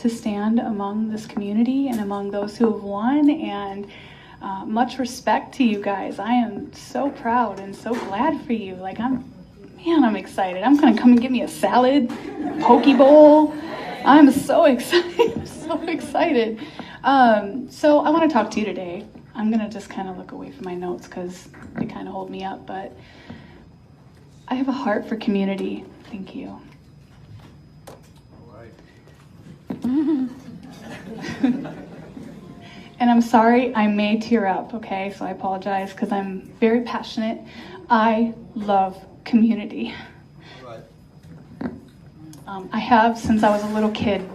to stand among this community and among those who have won, and much respect to you guys. I am so proud and so glad for you. Like, I'm excited. I'm gonna come and get me a salad, poke bowl. I'm so excited, so excited. So I want to talk to you today. I'm gonna just kind of look away from my notes because they kind of hold me up, but I have a heart for community. Thank you. And I'm sorry, I may tear up, okay? So I apologize because I'm very passionate. I love community. I have since I was a little kid.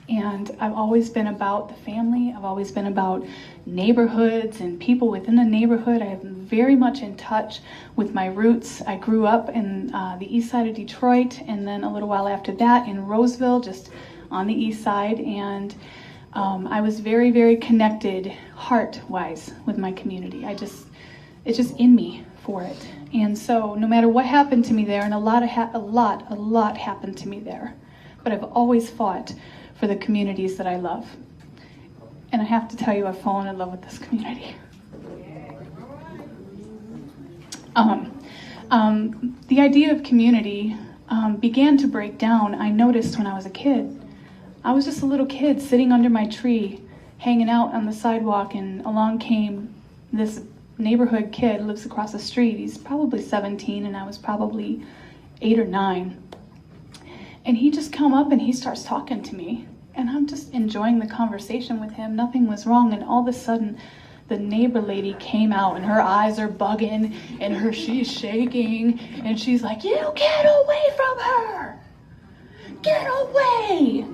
And I've always been about the family. I've always been about neighborhoods and people within the neighborhood. I am very much in touch with my roots. I grew up in the east side of Detroit, and then a little while after that in Roseville, just on the east side. And I was very, very connected heart-wise with my community. It's just in me for it. And so no matter what happened to me there, and a lot happened to me there, but I've always fought for the communities that I love. And I have to tell you, I've fallen in love with this community. The idea of community began to break down, I noticed when I was a kid. I was just a little kid sitting under my tree, hanging out on the sidewalk, and along came this neighborhood kid, lives across the street. He's probably 17, and I was probably 8 or 9. And he just come up and he starts talking to me. And I'm just enjoying the conversation with him. Nothing was wrong. And all of a sudden, the neighbor lady came out, and her eyes are bugging, and she's shaking. And she's like, "You get away from her! Get away!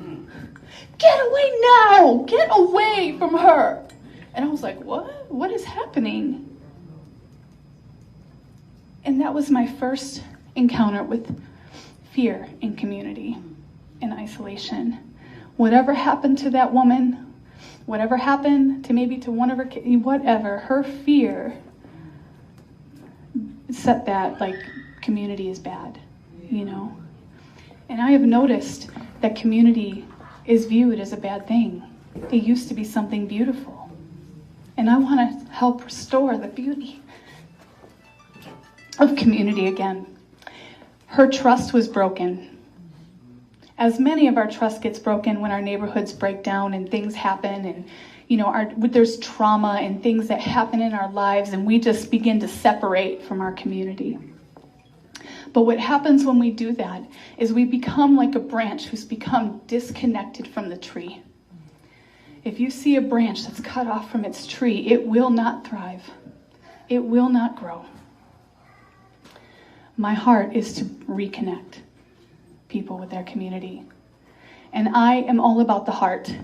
Get away now! Get away from her!" And I was like, what? What is happening? And that was my first encounter with fear in community and isolation. Whatever happened to that woman, whatever happened to maybe to one of her kids, whatever, her fear set that, like, community is bad, you know? And I have noticed that community is viewed as a bad thing. It used to be something beautiful. And I want to help restore the beauty of community again. Her trust was broken. As many of our trust gets broken when our neighborhoods break down and things happen, and there's trauma and things that happen in our lives, and we just begin to separate from our community. But what happens when we do that is we become like a branch who's become disconnected from the tree. If you see a branch that's cut off from its tree, it will not thrive. It will not grow. My heart is to reconnect people with their community. And I am all about the heart.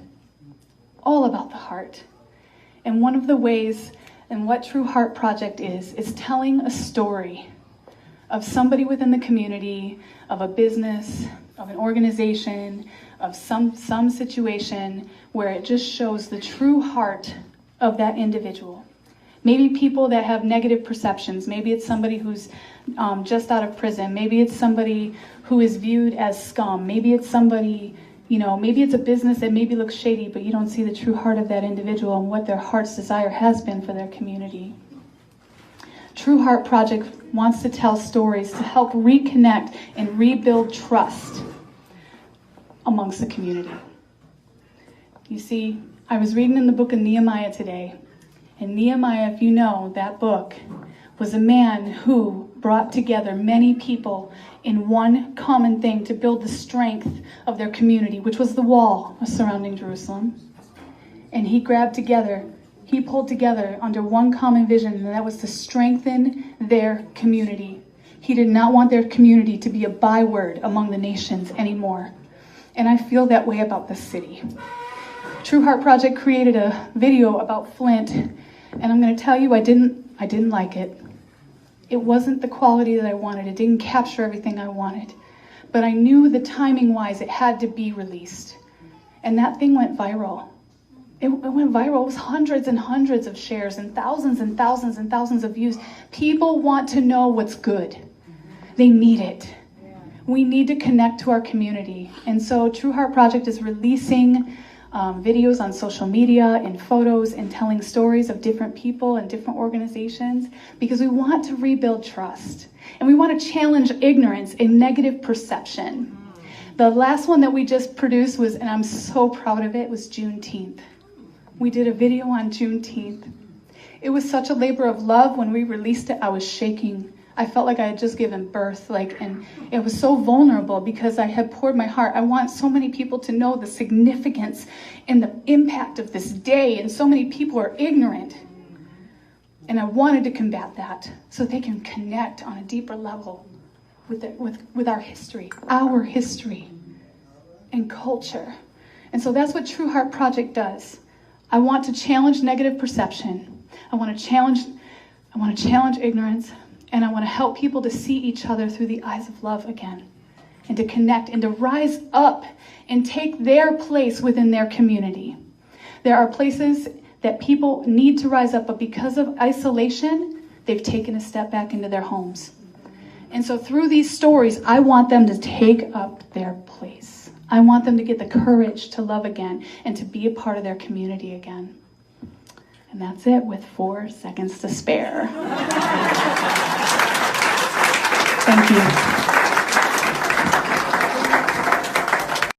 All about the heart. And one of the ways, and what True Heart Project is telling a story of somebody within the community, of a business, of an organization, of some situation where it just shows the true heart of that individual. Maybe people that have negative perceptions. Maybe it's somebody who's just out of prison. Maybe it's somebody who is viewed as scum. Maybe it's somebody, maybe it's a business that maybe looks shady, but you don't see the true heart of that individual and what their heart's desire has been for their community. True Heart Project wants to tell stories to help reconnect and rebuild trust amongst the community. You see, I was reading in the book of Nehemiah today, and Nehemiah, if you know that book, was a man who brought together many people in one common thing to build the strength of their community, which was the wall surrounding Jerusalem. And he pulled together under one common vision, and that was to strengthen their community. He did not want their community to be a byword among the nations anymore. And I feel that way about this city. True Heart Project created a video about Flint, and I'm going to tell you, I didn't like it. It wasn't the quality that I wanted. It didn't capture everything I wanted. But I knew the timing-wise it had to be released. And that thing went viral. It went viral. It was hundreds and hundreds of shares and thousands and thousands and thousands of views. People want to know what's good. They need it. We need to connect to our community. And so True Heart Project is releasing videos on social media and photos and telling stories of different people and different organizations because we want to rebuild trust. And we want to challenge ignorance and negative perception. The last one that we just produced was, and I'm so proud of it, was Juneteenth. We did a video on Juneteenth. It was such a labor of love. When we released it, I was shaking. I felt like I had just given birth, and it was so vulnerable because I had poured my heart. I want so many people to know the significance and the impact of this day, and so many people are ignorant. And I wanted to combat that so they can connect on a deeper level with our history and culture. And so that's what True Heart Project does. I want to challenge negative perception. I want to challenge ignorance. And I want to help people to see each other through the eyes of love again, and to connect and to rise up and take their place within their community. There are places that people need to rise up, but because of isolation, they've taken a step back into their homes. And so through these stories, I want them to take up their place. I want them to get the courage to love again and to be a part of their community again. And that's it with 4 seconds to spare. Thank you.